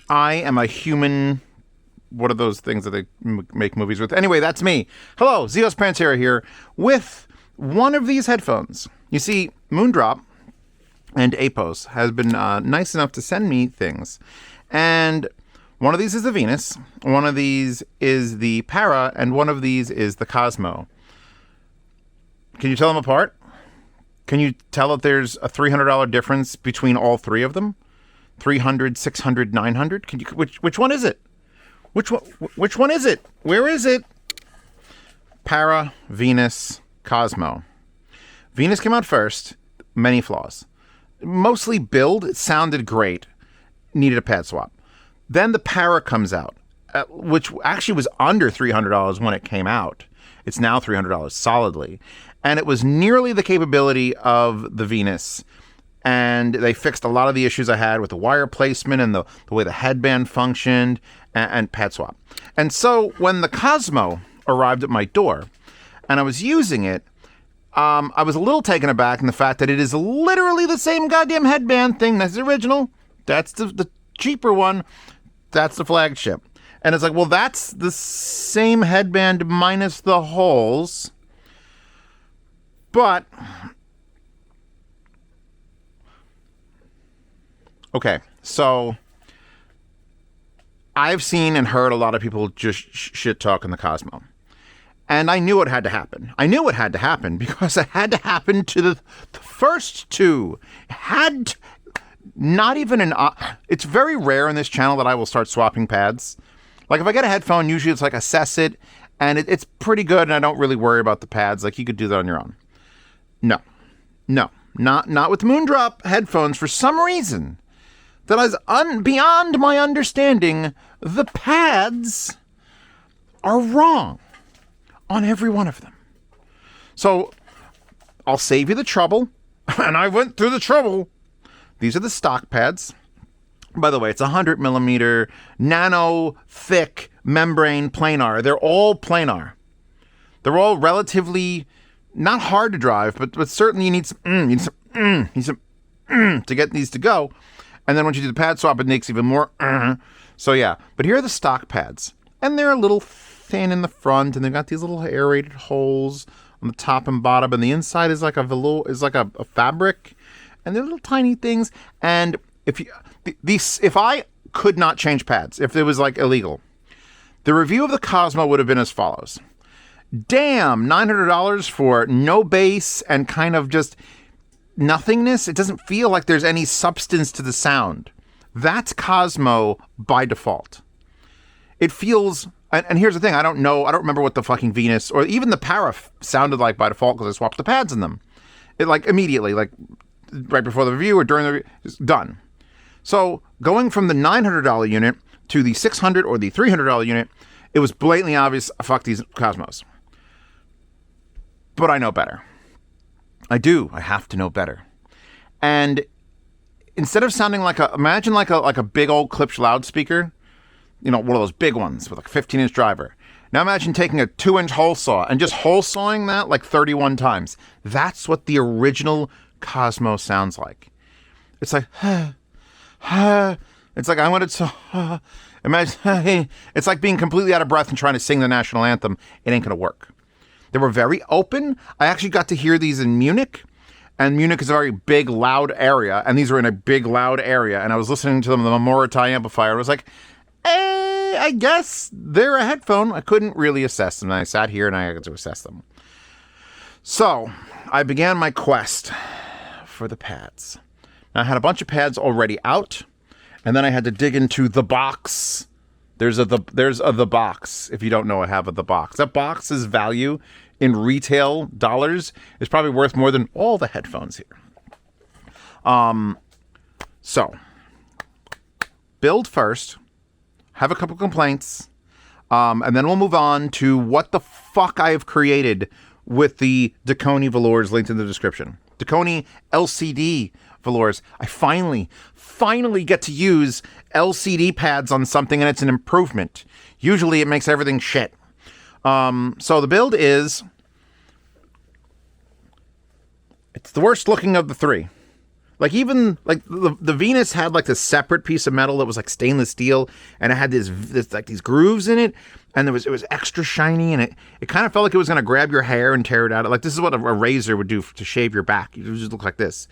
I am a human. What are those things that they make movies with? Anyway, that's me. Hello, Zeospantera here with one of these headphones. You see, Moondrop and Apos has been nice enough to send me things. And one of these is the Venus, one of these is the Para, and one of these is the Cosmo. Can you tell them apart? Can you tell that there's a $300 difference between all three of them? 300, 600, 900? Can you? Which one is it? Which one is it? Where is it? Para, Venus, Cosmo. Venus came out first. Many flaws. Mostly build. It sounded great. Needed a pad swap. Then the Para comes out, which actually was under $300 when it came out. It's now $300 solidly. And it was nearly the capability of the Venus. And they fixed a lot of the issues I had with the wire placement and the way the headband functioned and pad swap. And so when the Cosmo arrived at my door and I was using it, I was a little taken aback in the fact that it is literally the same goddamn headband thing. That's the original. That's the cheaper one. That's the flagship. And it's like, well, that's the same headband minus the holes. But okay, so I've seen and heard a lot of people just shit talk in the Cosmo. And I knew it had to happen. I knew it had to happen because it had to happen to the first two. Not even it's very rare in this channel that I will start swapping pads. Like if I get a headphone, usually it's like assess it, and it's pretty good, and I don't really worry about the pads. Like you could do that on your own. No, not with Moondrop headphones. For some reason that is beyond my understanding, the pads are wrong on every one of them. So I'll save you the trouble, and I went through the trouble. These are the stock pads. By the way, it's 100 millimeter nano thick membrane planar. They're all planar. They're all relatively not hard to drive, but certainly you need some to get these to go. And then once you do the pad swap, it makes even more. So yeah, but here are the stock pads, and they're a little thin in the front, and they've got these little aerated holes on the top and bottom, and the inside is like a fabric, and they're little tiny things. And if I could not change pads, if it was like illegal, the review of the Cosmo would have been as follows. Damn, $900 for no bass and kind of just nothingness. It doesn't feel like there's any substance to the sound. That's Cosmo by default. It feels, and here's the thing, I don't remember what the fucking Venus or even the Para sounded like by default because I swapped the pads in them. It like immediately, like right before the review or during the review, it's done. So going from the $900 unit to the $600 or the $300 unit, it was blatantly obvious, fuck these Cosmos. But I know better. I do. I have to know better. And instead of sounding imagine like a big old Klipsch loudspeaker, one of those big ones with like a 15-inch driver. Now imagine taking a 2-inch hole saw and just hole sawing that like 31 times. That's what the original Cosmo sounds like. It's like, it's like I wanted to, imagine, it's like being completely out of breath and trying to sing the national anthem. It ain't gonna work. They were very open. I actually got to hear these in Munich, and Munich is a very big, loud area, and these were in a big, loud area, and I was listening to them on the Moratai amplifier. I was like, I guess they're a headphone. I couldn't really assess them, and I sat here and I had to assess them. So I began my quest for the pads. Now, I had a bunch of pads already out, and then I had to dig into the box. There's a the box. If you don't know, I have the box. That box's value in retail dollars is probably worth more than all the headphones here. So build first, have a couple complaints, and then we'll move on to what the fuck I have created with the Dakoni velours linked in the description. Dakoni LCD velours. I finally get to use LCD pads on something, and it's an improvement. Usually it makes everything shit. So the build is, it's the worst looking of the three. Like even like the Venus had like this separate piece of metal that was like stainless steel, and it had this like these grooves in it, and it was extra shiny, and it kind of felt like it was gonna grab your hair and tear it out. Like this is what a razor would do to shave your back. It would just look like this.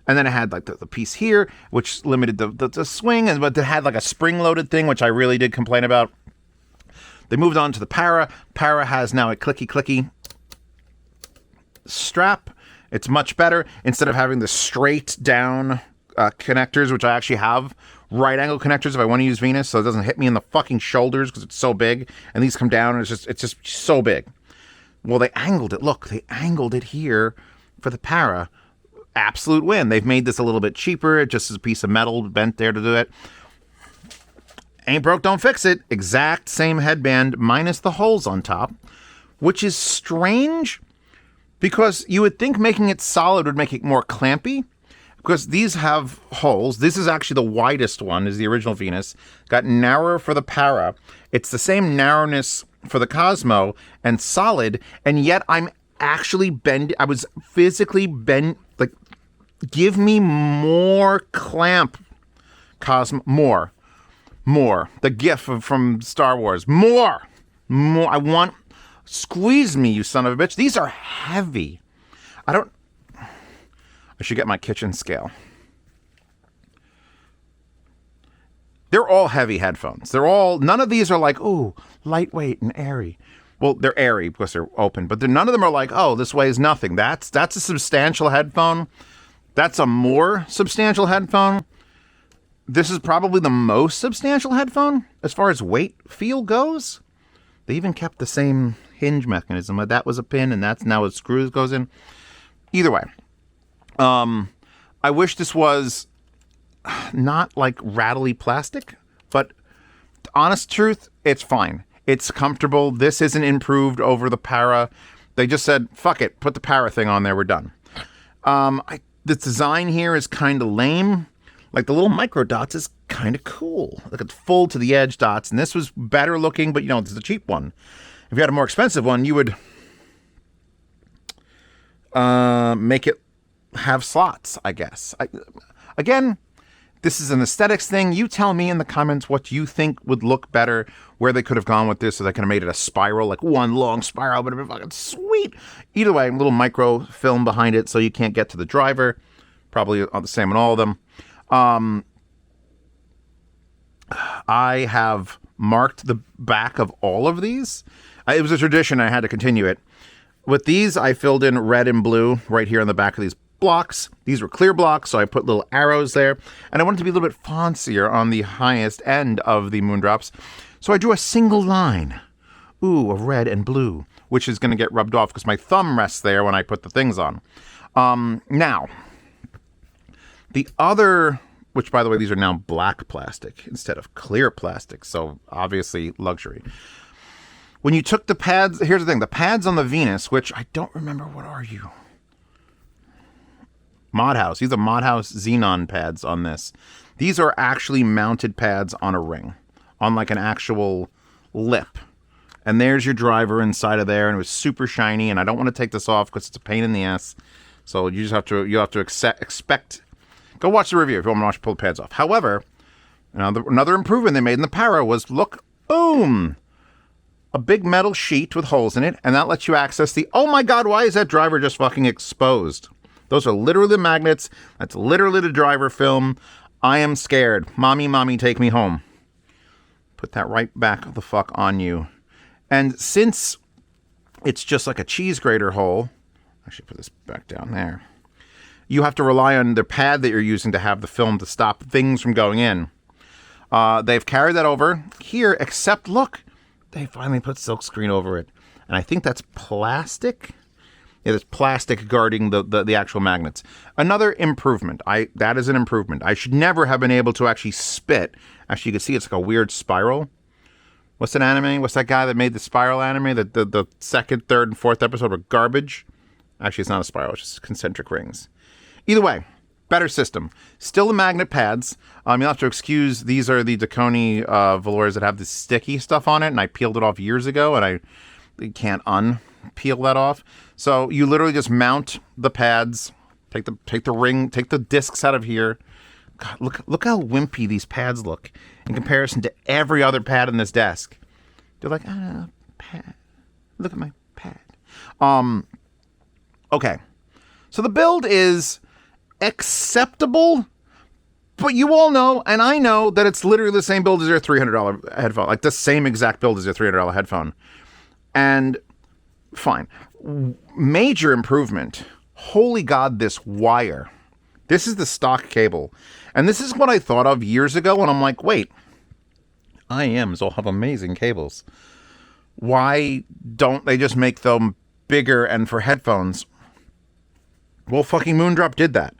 And then it had like the piece here, which limited the swing, but it had like a spring-loaded thing, which I really did complain about. They moved on to the Para. Para has now a clicky strap. It's much better. Instead of having the straight down connectors, which I actually have right angle connectors if I want to use Venus, so it doesn't hit me in the fucking shoulders because it's so big. And these come down, and it's just so big. Well, they angled it. Look, they angled it here for the Para. Absolute win. They've made this a little bit cheaper. It just is a piece of metal bent there to do it. Ain't broke, don't fix it. Exact same headband minus the holes on top, which is strange because you would think making it solid would make it more clampy because these have holes. This is actually the widest one, is the original Venus. Got narrower for the Para. It's the same narrowness for the Cosmo and solid, and yet I'm actually I was physically bent. Like, give me more clamp, Cosmo. More. The GIF from Star Wars. More. I want. Squeeze me, you son of a bitch. These are heavy. I should get my kitchen scale. They're all heavy headphones. None of these are like, ooh, lightweight and airy. Well, they're airy because they're open, but none of them are like, oh, this weighs nothing. That's a substantial headphone. That's a more substantial headphone. This is probably the most substantial headphone as far as weight feel goes. They even kept the same hinge mechanism. That was a pin, and that's now a screw goes in. Either way, I wish this was not like rattly plastic, but honest truth, it's fine. It's comfortable. This isn't improved over the Para. They just said, fuck it, put the Para thing on there, we're done. The design here is kind of lame. Like the little micro dots is kind of cool. Like it's full to the edge dots, and this was better looking, but this is a cheap one. If you had a more expensive one, you would make it have slots, I guess. Again, this is an aesthetics thing. You tell me in the comments what you think would look better, where they could have gone with this, so they could have made it a spiral, like one long spiral, but it'd be fucking sweet. Either way, a little micro film behind it so you can't get to the driver. Probably the same in all of them. I have marked the back of all of these. It was a tradition. I had to continue it. With these, I filled in red and blue right here on the back of these blocks. These were clear blocks, so I put little arrows there. And I wanted to be a little bit fancier on the highest end of the Moondrops. So I drew a single line. Ooh, of red and blue, which is going to get rubbed off because my thumb rests there when I put the things on. Now, the other, which by the way, these are now black plastic instead of clear plastic. So obviously luxury. When you took the pads, here's the thing. The pads on the Venus, which I don't remember, what are you? Modhouse. These are Modhouse Xenon pads on this. These are actually mounted pads on a ring, on like an actual lip. And there's your driver inside of there, and it was super shiny, and I don't want to take this off because it's a pain in the ass. So you just have to expect. Go watch the review if you want to pull the pads off. However, another improvement they made in the Para was, look, boom, a big metal sheet with holes in it, and that lets you access the, oh my god, why is that driver just fucking exposed? Those are literally the magnets. That's literally the driver film. I am scared. Mommy, take me home. Put that right back the fuck on you. And since it's just like a cheese grater hole, I should put this back down there. You have to rely on the pad that you're using to have the film to stop things from going in. They've carried that over here, except look, they finally put silkscreen over it. And I think that's plastic. Yeah, there's plastic guarding the actual magnets. Another improvement. That is an improvement. I should never have been able to actually spit. Actually, you can see it's like a weird spiral. What's that anime? What's that guy that made the spiral anime? The second, third, and fourth episode were garbage. Actually, it's not a spiral. It's just concentric rings. Either way, better system. Still the magnet pads. You'll have to excuse, these are the Dakoni velours that have the sticky stuff on it, and I peeled it off years ago, and I can't unpeel that off. So you literally just mount the pads, Take the ring, take the discs out of here. God, look how wimpy these pads look in comparison to every other pad on this desk. They're like, pad. Look at my pad. Okay. So the build is acceptable, but you all know, and I know, that it's literally the same build as your $300 headphone. Like the same exact build as your $300 headphone. And fine. Major improvement. Holy God, this wire. This is the stock cable. And this is what I thought of years ago when I'm like, wait, IEMs all have amazing cables. Why don't they just make them bigger and for headphones? Well, fucking Moondrop did that.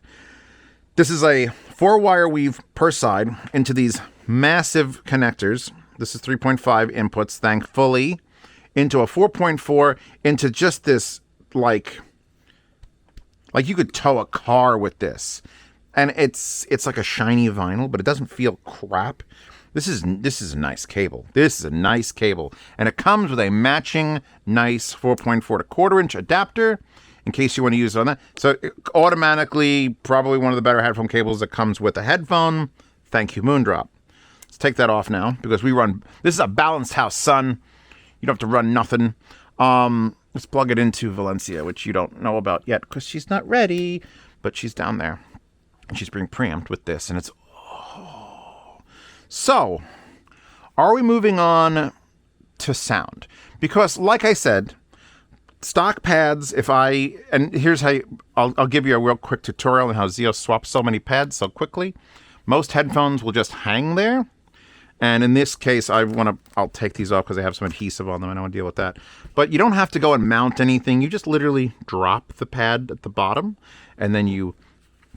This is a 4-wire weave per side into these massive connectors. This is 3.5 inputs, thankfully, into a 4.4, into just this, like you could tow a car with this. And it's like a shiny vinyl, but it doesn't feel crap. This is a nice cable. This is a nice cable. And it comes with a matching nice 4.4 to 1/4 inch adapter in case you want to use it on that. So automatically, probably one of the better headphone cables that comes with a headphone. Thank you, Moondrop. Let's take that off now because this is a balanced house, son. You don't have to run nothing. Let's plug it into Valencia, which you don't know about yet because she's not ready, but she's down there. And she's being preamped with this, and it's... Oh. So, are we moving on to sound? Because, like I said, stock pads, and here's how I'll give you a real quick tutorial on how Zeo swaps so many pads so quickly. Most headphones will just hang there. And in this case, I'll take these off because they have some adhesive on them. I don't want to deal with that. But you don't have to go and mount anything. You just literally drop the pad at the bottom, and then you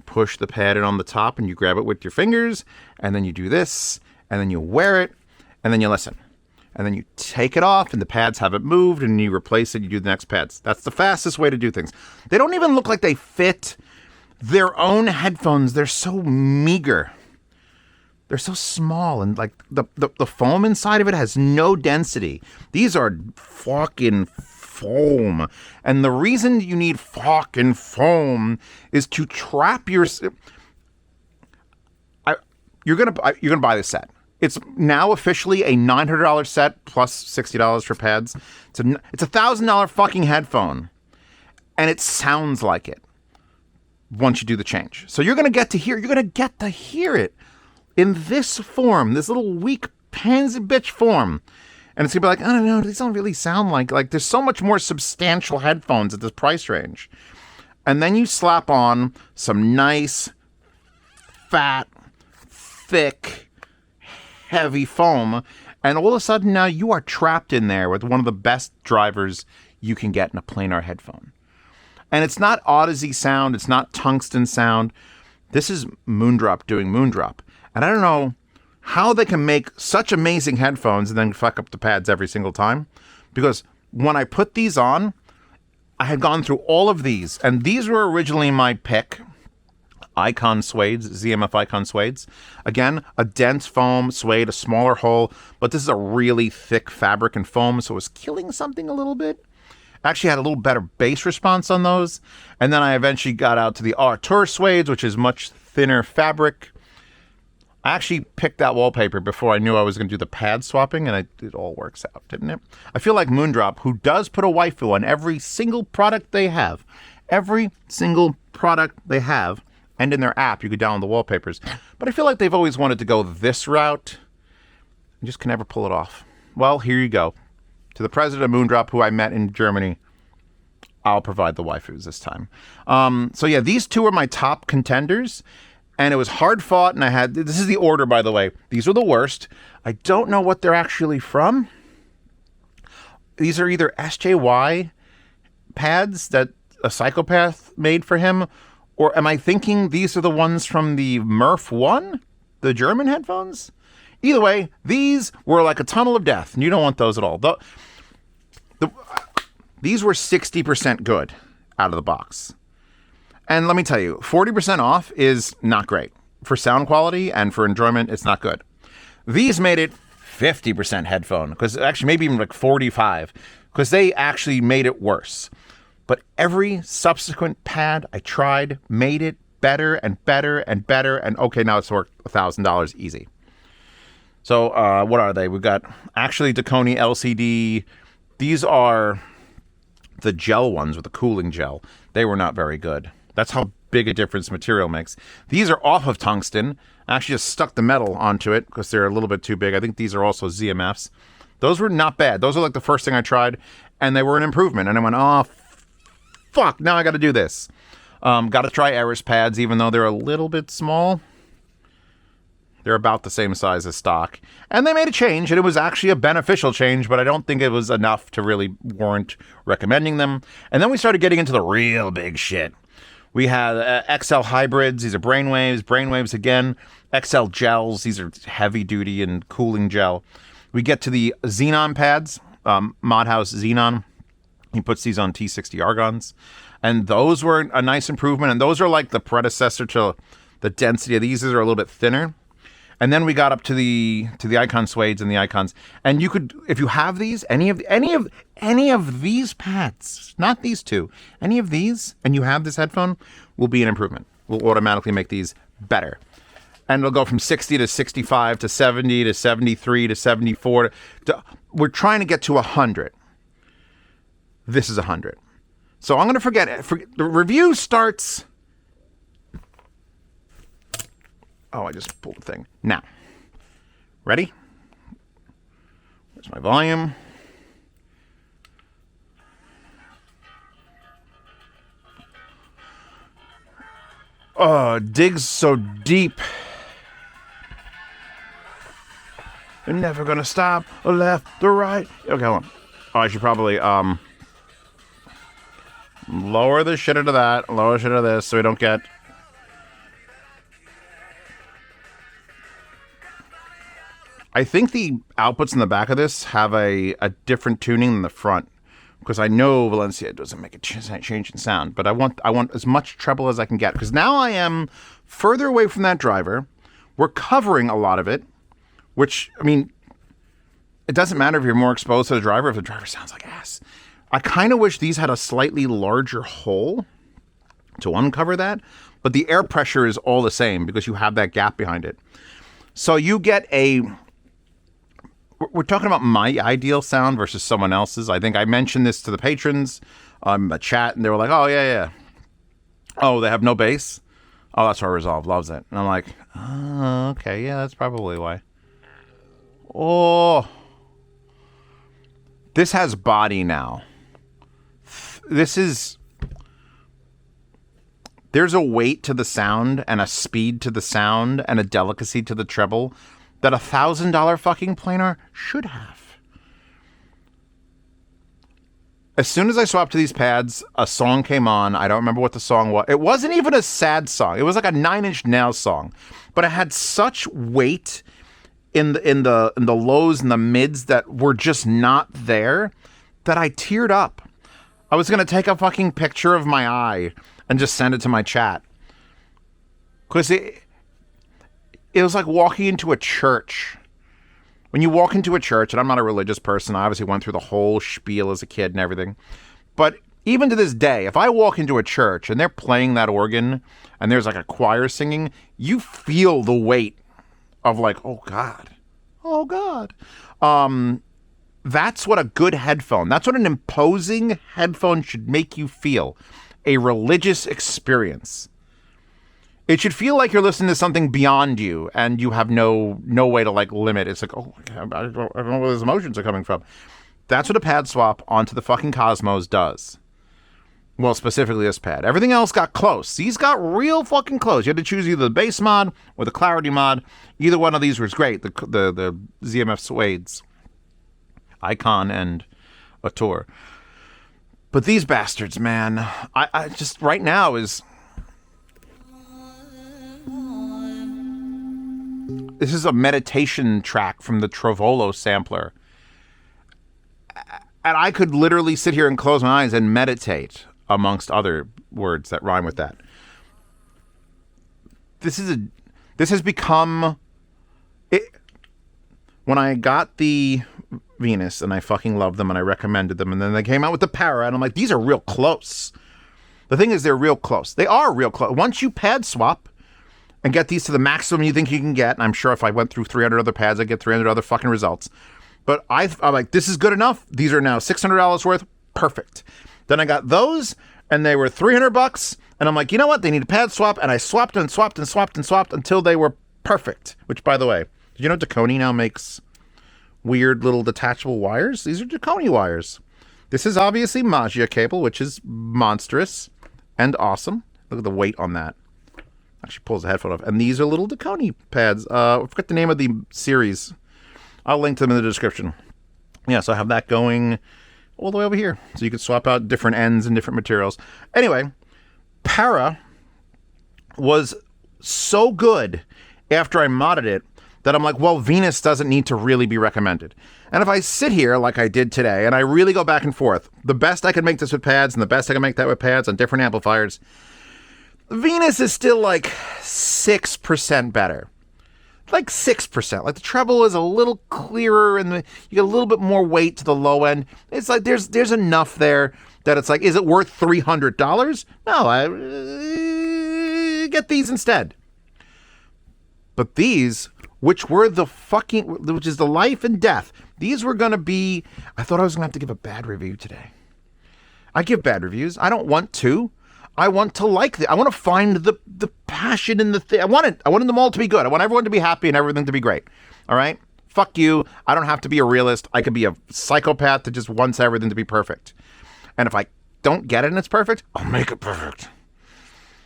push the pad in on the top, and you grab it with your fingers, and then you do this, and then you wear it, and then you listen. And then you take it off, and the pads haven't moved, and you replace it, you do the next pads. That's the fastest way to do things. They don't even look like they fit their own headphones. They're so meager. They're so small, and like the foam inside of it has no density. These are fucking foam. And the reason you need fucking foam is to trap your... You're gonna buy this set. It's now officially a $900 set plus $60 for pads. It's a $1,000 fucking headphone, and it sounds like it once you do the change. So you're gonna get to hear it in this form, this little weak pansy bitch form. And it's gonna be like, I don't know, these don't really sound like there's so much more substantial headphones at this price range. And then you slap on some nice, fat, thick, heavy foam, and all of a sudden now you are trapped in there with one of the best drivers you can get in a planar headphone. And it's not Odyssey sound, it's not tungsten sound. This is Moondrop doing Moondrop. And I don't know how they can make such amazing headphones and then fuck up the pads every single time. Because when I put these on, I had gone through all of these. And these were originally my pick. Icon suedes, ZMF Icon suedes. Again, a dense foam suede, a smaller hole. But this is a really thick fabric and foam, so it was killing something a little bit. Actually had a little better bass response on those. And then I eventually got out to the Artur suedes, which is much thinner fabric. I actually picked that wallpaper before I knew I was going to do the pad swapping, and it all works out, didn't it? I feel like Moondrop, who does put a waifu on every single product they have. Every single product they have. And in their app, you could download the wallpapers. But I feel like they've always wanted to go this route. You just can never pull it off. Well, here you go. To the president of Moondrop, who I met in Germany, I'll provide the waifus this time. So yeah, these two are my top contenders. And it was hard fought, and this is the order, by the way. These are the worst. I don't know what they're actually from. These are either SJY pads that a psychopath made for him, or am I thinking these are the ones from the Murph 1? The German headphones? Either way, these were like a tunnel of death, and you don't want those at all. These were 60% good out of the box. And let me tell you, 40% off is not great. For sound quality and for enjoyment, it's not good. These made it 50% headphone, because actually maybe even like 45, because they actually made it worse. But every subsequent pad I tried made it better and better and better. And okay, now it's worth $1,000 easy. So what are they? We've got actually Dakoni LCD. These are the gel ones with the cooling gel. They were not very good. That's how big a difference material makes. These are off of tungsten. I actually just stuck the metal onto it because they're a little bit too big. I think these are also ZMFs. Those were not bad. Those are like the first thing I tried, and they were an improvement. And I went, oh, fuck, now I got to do this. Got to try Eris pads, even though they're a little bit small. They're about the same size as stock. And they made a change, and it was actually a beneficial change, but I don't think it was enough to really warrant recommending them. And then we started getting into the real big shit. We had XL hybrids. These are brainwaves. Brainwaves again. XL gels. These are heavy duty and cooling gel. We get to the Xenon pads. Modhouse Xenon. He puts these on T60 argons. And those were a nice improvement. And those are like the predecessor to the density of these. These are a little bit thinner. And then we got up to the Icon Suedes and the Icons. And you could, if you have these, any of these pads, not these two, any of these, and you have this headphone, will be an improvement. Will automatically make these better. And it'll go from 60 to 65 to 70 to 73 to 74. We're trying to get to 100. This is 100. So I'm going to forget it. The review starts... Oh, I just pulled the thing. Now. Ready? Where's my volume? Oh, it digs so deep. You're never gonna stop or left or right. Okay, hold on. Oh, I should probably lower the shit into that, lower the shit into this so we don't get... I think the outputs in the back of this have a different tuning than the front, because I know Valencia doesn't make a change in sound, but I want as much treble as I can get, because now I am further away from that driver. We're covering a lot of it, which, I mean, it doesn't matter if you're more exposed to the driver if the driver sounds like ass. I kind of wish these had a slightly larger hole to uncover that, but the air pressure is all the same because you have that gap behind it. So you get a... We're talking about my ideal sound versus someone else's. I think I mentioned this to the patrons a chat, and they were like, oh, yeah. Oh, they have no bass? Oh, that's why Resolve loves it. And I'm like, oh, okay, yeah, that's probably why. Oh. This has body now. This is... There's a weight to the sound and a speed to the sound and a delicacy to the treble that $1,000 fucking planar should have. As soon as I swapped to these pads, a song came on. I don't remember what the song was. It wasn't even a sad song. It was like a Nine Inch Nails song, but it had such weight in the lows and the mids that were just not there that I teared up. I was gonna take a fucking picture of my eye and just send it to my chat, because it was like walking into a church. When you walk into a church, and I'm not a religious person, I obviously went through the whole spiel as a kid and everything. But even to this day, if I walk into a church and they're playing that organ and there's like a choir singing, you feel the weight of like, oh God. Oh God. That's what a good headphone, that's what an imposing headphone should make you feel. A religious experience. It should feel like you're listening to something beyond you, and you have no way to like limit. It's like, oh, I don't know where those emotions are coming from. That's what a pad swap onto the fucking Cosmos does. Well, specifically this pad. Everything else got close. These got real fucking close. You had to choose either the bass mod or the clarity mod. Either one of these was great. The ZMF Suedes, Icon and Auteur. But these bastards, man, I just right now is... This is a meditation track from the Trovolo sampler. And I could literally sit here and close my eyes and meditate, amongst other words that rhyme with that. This has become... when I got the Venus, and I fucking loved them, and I recommended them, and then they came out with the Para, and I'm like, these are real close. The thing is, they're real close. They are real close. Once you pad swap and get these to the maximum you think you can get, and I'm sure if I went through 300 other pads, I'd get 300 other fucking results. But I'm like, this is good enough. These are now $600 worth. Perfect. Then I got those, and they were $300, and I'm like, you know what? They need a pad swap, and I swapped and swapped and swapped and swapped until they were perfect. Which, by the way, did you know Dakoni now makes weird little detachable wires? These are Dakoni wires. This is obviously Magia cable, which is monstrous and awesome. Look at the weight on that. Actually pulls the headphone off. And these are little Dakoni pads. I forget the name of the series. I'll link to them in the description. Yeah, so I have that going all the way over here. So you can swap out different ends and different materials. Anyway, Para was so good after I modded it that I'm like, well, Venus doesn't need to really be recommended. And if I sit here like I did today, and I really go back and forth, the best I can make this with pads, and the best I can make that with pads on different amplifiers, Venus is still like 6% better. Like 6%. Like the treble is a little clearer, and you get a little bit more weight to the low end. It's like there's enough there that it's like, is it worth $300? No, I get these instead. But these, which is the life and death. These were going to be, I thought I was going to have to give a bad review today. I give bad reviews. I don't want to. I want to like I want to find the passion in the thing. I wanted them all to be good. I want everyone to be happy and everything to be great. All right? Fuck you. I don't have to be a realist. I could be a psychopath that just wants everything to be perfect. And if I don't get it and it's perfect, I'll make it perfect.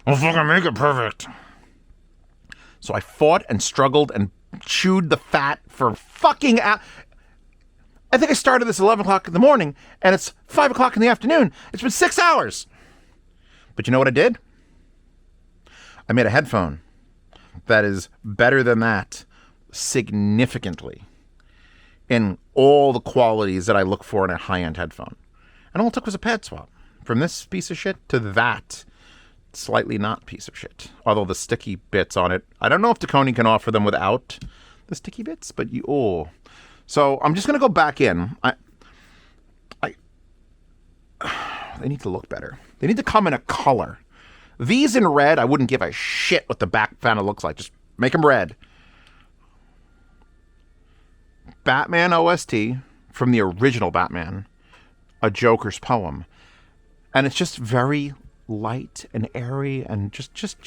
I'll fucking make it perfect. So I fought and struggled and chewed the fat for fucking I think I started this at 11 o'clock in the morning, and it's 5 o'clock in the afternoon. It's been 6 hours. But you know what I did? I made a headphone that is better than that significantly in all the qualities that I look for in a high-end headphone. And all it took was a pad swap. From this piece of shit to that slightly not piece of shit. Although the sticky bits on it, I don't know if Dakoni can offer them without the sticky bits, but so I'm just going to go back in. They need to look better. They need to come in a color. These in red, I wouldn't give a shit what the back panel looks like. Just make them red. Batman OST from the original Batman, A Joker's Poem. And it's just very light and airy and just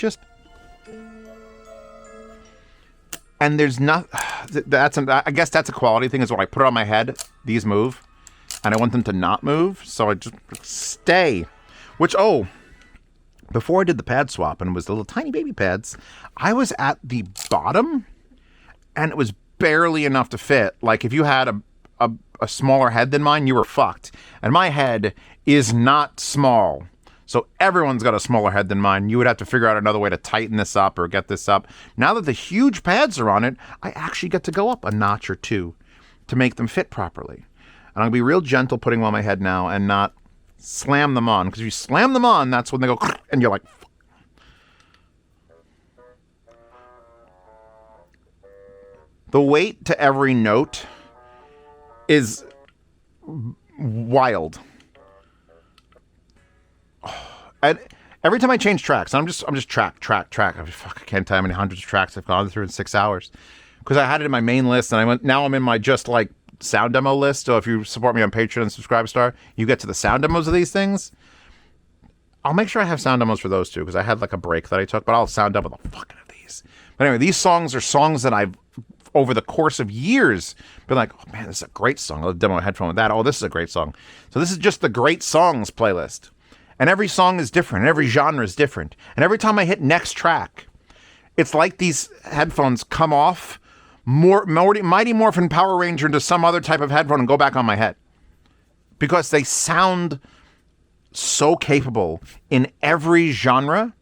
and there's not I guess that's a quality thing, is when I put it on my head, these move, and I want them to not move, so I just stay. Which before I did the pad swap and it was the little tiny baby pads, I was at the bottom and it was barely enough to fit. Like if you had a smaller head than mine, you were fucked. And my head is not small. So everyone's got a smaller head than mine. You would have to figure out another way to tighten this up or get this up. Now that the huge pads are on it, I actually get to go up a notch or two to make them fit properly. And I'll be real gentle putting them on my head now and not slam them on. Because if you slam them on, that's when they go and you're like... The weight to every note is wild. And every time I change tracks, I'm just track. I can't tell how many hundreds of tracks I've gone through in 6 hours, because I had it in my main list, and now I'm in my just like sound demo list. So if you support me on Patreon and Subscribestar, you get to the sound demos of these things. I'll make sure I have sound demos for those too, because I had like a break that I took, but I'll sound demo the fucking of these. But anyway, these songs are songs that I've, over the course of years, been like, oh man, this is a great song. I'll demo a headphone with that. Oh, this is a great song. So this is just the great songs playlist. And every song is different, and every genre is different. And every time I hit next track, it's like these headphones come off Mighty Morphin Power Ranger into some other type of headphone and go back on my head. Because they sound so capable in every genre,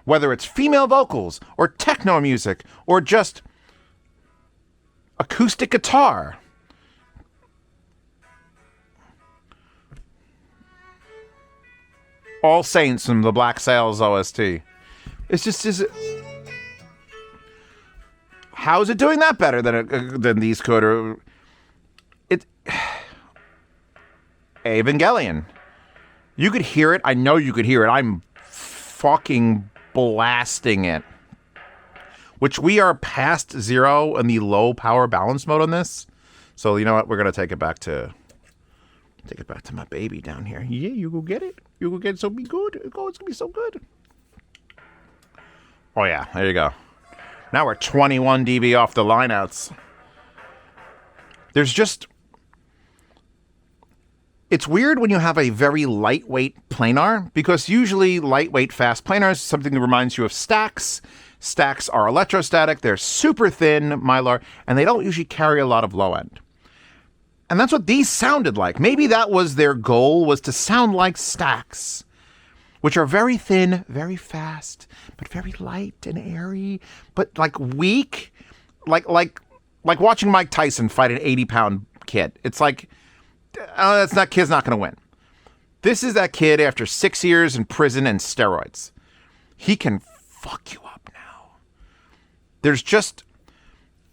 whether it's female vocals or techno music or just acoustic guitar. All Saints from the Black Sails OST. It's just How is it doing that better than these could? Or it Evangelion. You could hear it. I know you could hear it. I'm fucking blasting it. Which we are past 0 in the low power balance mode on this. So you know what? We're gonna take it back to my baby down here. Yeah, you go get it. You go get it. So be good. It's gonna be so good. Oh yeah, there you go. Now we're 21 dB off the lineouts. There's just... It's weird when you have a very lightweight planar, because usually lightweight fast planar is something that reminds you of STAX. STAX are electrostatic, they're super thin, mylar, and they don't usually carry a lot of low end. And that's what these sounded like. Maybe that was their goal, was to sound like STAX, which are very thin, very fast, but very light and airy, but like weak, like watching Mike Tyson fight an 80-pound kid. It's like, oh, that kid's not going to win. This is that kid after 6 years in prison and steroids. He can fuck you up now. There's just...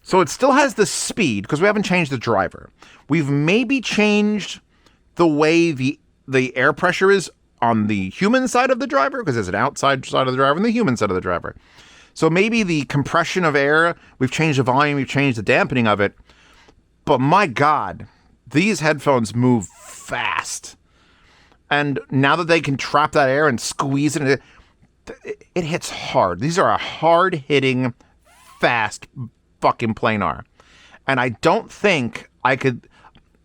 So it still has the speed, because we haven't changed the driver. We've maybe changed the way the air pressure is on the human side of the driver, because there's an outside side of the driver and the human side of the driver. So maybe the compression of air, we've changed the volume, we've changed the dampening of it. But my God, these headphones move fast. And now that they can trap that air and squeeze it, it hits hard. These are a hard-hitting, fast fucking planar. And I don't think I could...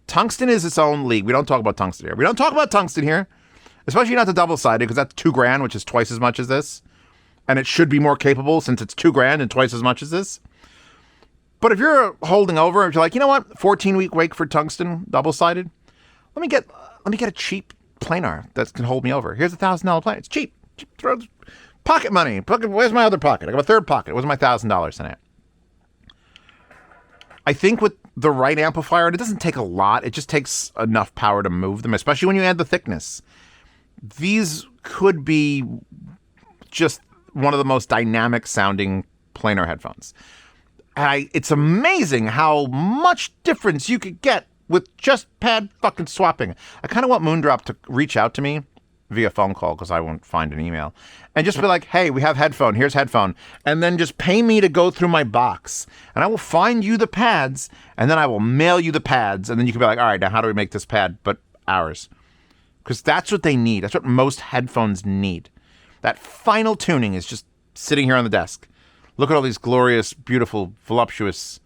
Tungsten is its own league. We don't talk about tungsten here. We don't talk about tungsten here. Especially not the double-sided, because that's $2,000, which is twice as much as this. And it should be more capable since it's $2,000 and twice as much as this. But if you're holding over, if you're like, you know what, 14-week wake for tungsten, double-sided, let me get a cheap planar that can hold me over. Here's a $1,000 planar. It's cheap. Pocket money. Where's my other pocket? I got a third pocket. Where's my $1,000 in it? I think with the right amplifier, and it doesn't take a lot. It just takes enough power to move them, especially when you add the thickness. These could be just one of the most dynamic sounding planar headphones. And it's amazing how much difference you could get with just pad fucking swapping. I kind of want Moondrop to reach out to me via phone call, because I won't find an email, and just be like, hey, we have headphone, here's headphone, and then just pay me to go through my box, and I will find you the pads, and then I will mail you the pads, and then you can be like, all right, now how do we make this pad but ours? Because that's what they need. That's what most headphones need. That final tuning is just sitting here on the desk. Look at all these glorious, beautiful, voluptuous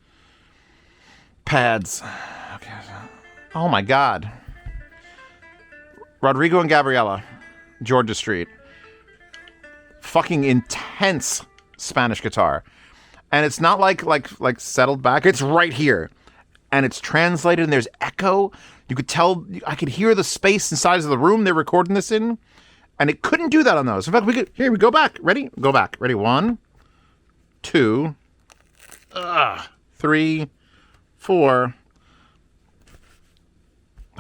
pads. Okay. Oh my God. Rodrigo and Gabriela, Georgia Street. Fucking intense Spanish guitar. And it's not like settled back. It's right here. And it's translated and there's echo. You could tell, I could hear the space and size of the room they're recording this in. And it couldn't do that on those. In fact, we go back. Ready? Go back. Ready? 1, 2, 3, 4.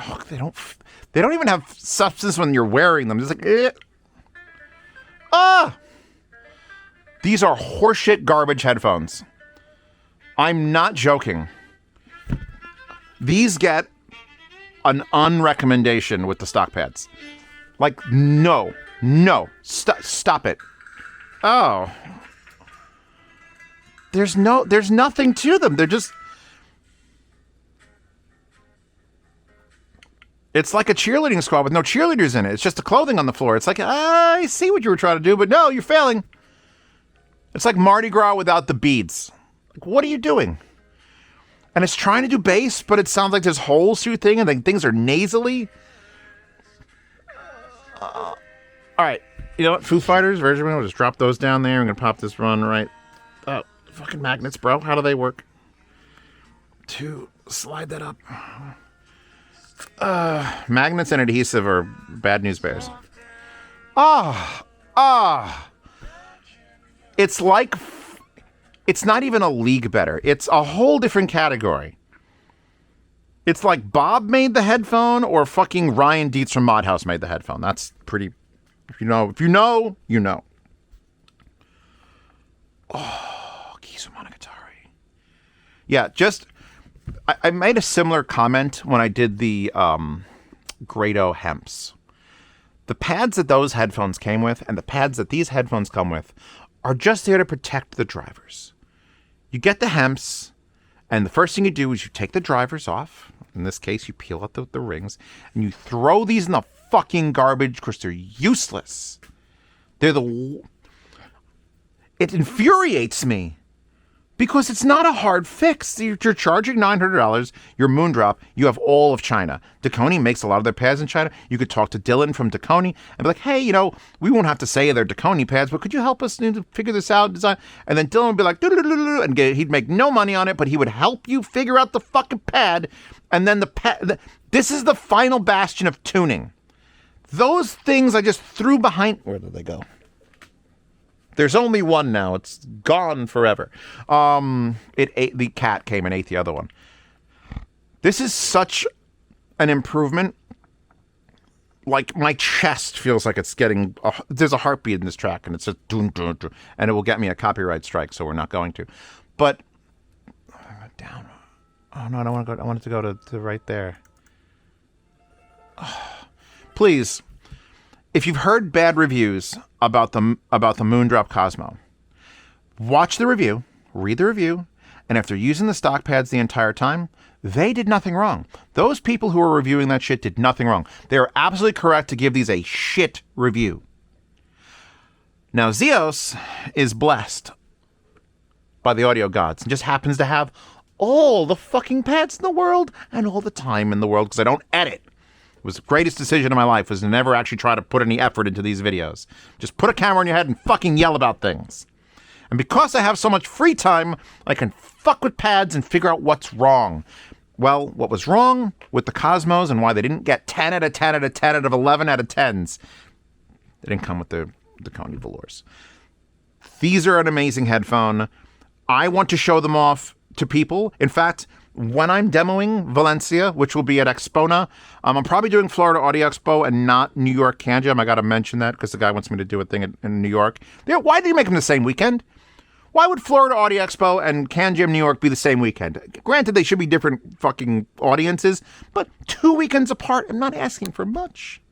Oh, they don't even have substance when you're wearing them. It's like, These are horseshit garbage headphones. I'm not joking. These get an unrecommendation with the stock pads. Like, no. Stop it. Oh. There's nothing to them. They're just... It's like a cheerleading squad with no cheerleaders in it. It's just the clothing on the floor. It's like, I see what you were trying to do, but no, you're failing. It's like Mardi Gras without the beads. Like, what are you doing? And it's trying to do bass, but it sounds like there's holes through thing, and then things are nasally. All right. You know what? Foo Fighters, Virgin, we'll just drop those down there. I'm going to pop this one right. Oh, fucking magnets, bro. How do they work? To slide that up. Magnets and adhesive are bad news bears. It's like, it's not even a league better. It's a whole different category. It's like Bob made the headphone or fucking Ryan Dietz from Mod House made the headphone. That's pretty, if you know, you know. Oh, Kisu Monogatari. Yeah, just I made a similar comment when I did the Grado Hemps. The pads that those headphones came with and the pads that these headphones come with are just there to protect the drivers. You get the Hemps, and the first thing you do is you take the drivers off. In this case, you peel out the rings, and you throw these in the fucking garbage because they're useless. It infuriates me because it's not a hard fix. You're charging $900. You're Moondrop. You have all of China. Dakoni makes a lot of their pads in China. You could talk to Dylan from Dakoni and be like, hey, we won't have to say they're Dakoni pads, but could you help us figure this out? Design? And then Dylan would be like, and he'd make no money on it, but he would help you figure out the fucking pad. And then this is the final bastion of tuning. Those things I just threw behind. Where did they go? There's only one now. It's gone forever. The cat came and ate the other one. This is such an improvement. Like, my chest feels like it's getting... there's a heartbeat in this track, and it's just... dun, dun, dun, and it will get me a copyright strike, so we're not going to. But... down. Oh, no, I don't want to go... I want it to go to right there. Oh, please... If you've heard bad reviews about the Moondrop Cosmo, watch the review, read the review, and if they're using the stock pads the entire time, they did nothing wrong. Those people who are reviewing that shit did nothing wrong. They are absolutely correct to give these a shit review. Now, Zeos is blessed by the audio gods and just happens to have all the fucking pads in the world and all the time in the world because I don't edit. It was the greatest decision of my life was to never actually try to put any effort into these videos. Just put a camera on your head and fucking yell about things. And because I have so much free time, I can fuck with pads and figure out what's wrong. Well, what was wrong with the Cosmos and why they didn't get 10 out of 10 out of 10 out of 11 out of 10s. They didn't come with the Coney velours. These are an amazing headphone. I want to show them off to people. In fact, when I'm demoing Valencia, which will be at Expona, I'm probably doing Florida Audio Expo and not New York CanJam. I got to mention that because the guy wants me to do a thing in New York. Why do you make them the same weekend? Why would Florida Audio Expo and CanJam New York be the same weekend? Granted, they should be different fucking audiences, but 2 weekends apart, I'm not asking for much.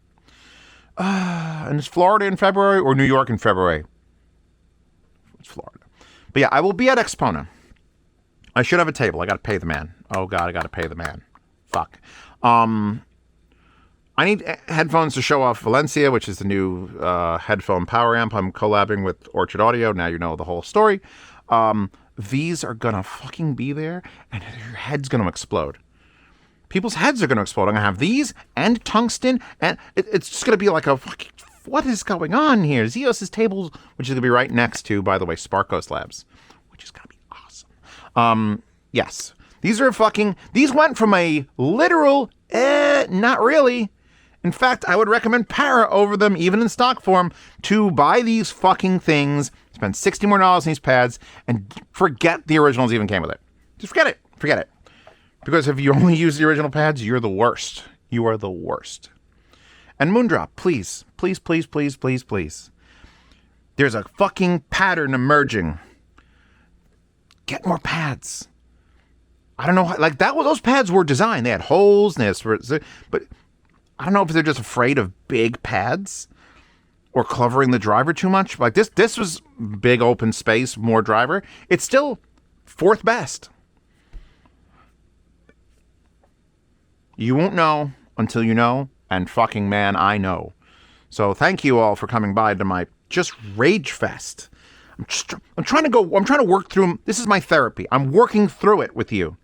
And is Florida in February or New York in February? It's Florida. But yeah, I will be at Expona. I should have a table. I got to pay the man. Oh, God, I got to pay the man. Fuck. I need headphones to show off Valencia, which is the new headphone power amp. I'm collabing with Orchard Audio. Now you know the whole story. These are going to fucking be there, and your head's going to explode. People's heads are going to explode. I'm going to have these and tungsten, and it's just going to be like a fucking... What is going on here? Zeos' tables, which is going to be right next to, by the way, Sparkos Labs, which is going to be awesome. Yes. These went from a literal, not really. In fact, I would recommend Para over them, even in stock form, to buy these fucking things, spend $60 more on these pads, and forget the originals even came with it. Just forget it. Forget it. Because if you only use the original pads, you're the worst. You are the worst. And Moondrop, please, please, please, please, please, please. There's a fucking pattern emerging. Get more pads. I don't know, like those pads were designed. They had holes, but I don't know if they're just afraid of big pads or covering the driver too much. Like this was big open space, more driver. It's still fourth best. You won't know until you know, and fucking man, I know. So thank you all for coming by to my just rage fest. I'm trying to work through. This is my therapy. I'm working through it with you.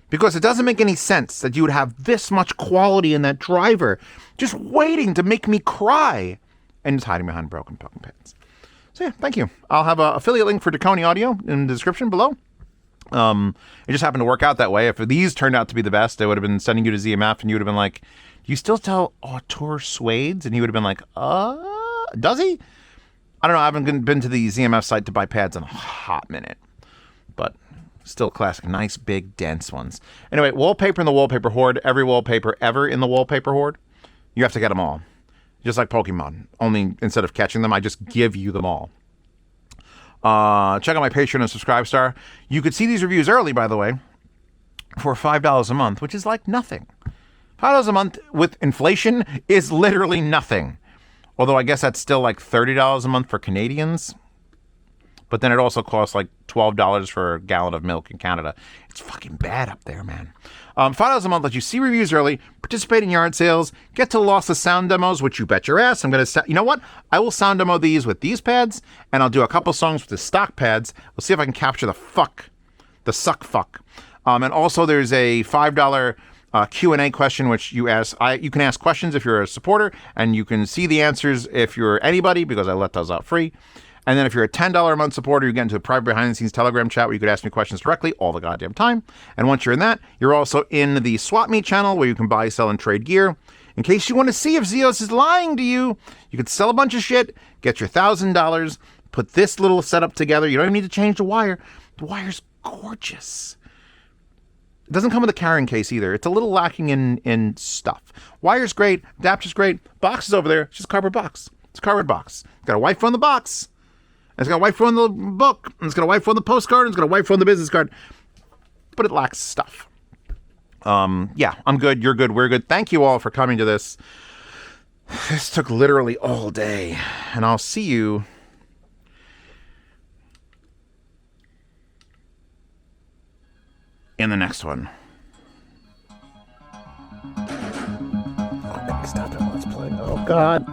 Because it doesn't make any sense that you would have this much quality in that driver just waiting to make me cry and just hiding behind broken fucking pads. So yeah, thank you. I'll have an affiliate link for Dakoni Audio in the description below. It just happened to work out that way. If these turned out to be the best, I would have been sending you to ZMF and you would have been like, do you still tell Auteur Suedes? And he would have been like, does he? I don't know. I haven't been to the ZMF site to buy pads in a hot minute. But still classic. Nice, big, dense ones. Anyway, wallpaper in the wallpaper horde. Every wallpaper ever in the wallpaper horde. You have to get them all. Just like Pokemon. Only instead of catching them, I just give you them all. Check out my Patreon and Subscribe Star. You could see these reviews early, by the way, for $5 a month, which is like nothing. $5 a month with inflation is literally nothing. Although I guess that's still like $30 a month for Canadians. But then it also costs like $12 for a gallon of milk in Canada. It's fucking bad up there, man. $5 a month lets you see reviews early, participate in yard sales, get to lossless sound demos, which you bet your ass. You know what? I will sound demo these with these pads, and I'll do a couple songs with the stock pads. We'll see if I can capture the suck fuck. And also there's a $5 Q&A question, which you can ask questions if you're a supporter, and you can see the answers if you're anybody, because I let those out free. And then if you're a $10 a month supporter, you get into a private behind-the-scenes Telegram chat where you could ask me questions directly all the goddamn time. And once you're in that, you're also in the Swap Meet channel where you can buy, sell, and trade gear. In case you want to see if Zeos is lying to you, you could sell a bunch of shit, get your $1,000, put this little setup together. You don't even need to change the wire. The wire's gorgeous. It doesn't come with a carrying case either. It's a little lacking in stuff. Wire's great. Adapter's great. Box is over there. It's just a cardboard box. It's a cardboard box. It's got a wife on the box. It's got a wife on the book. And it's got a wife on the postcard. And it's got a wife on the business card. But it lacks stuff. Yeah, I'm good. You're good. We're good. Thank you all for coming to this. This took literally all day. And I'll see you in the next one. Oh, stop it. Let's play. Oh, God.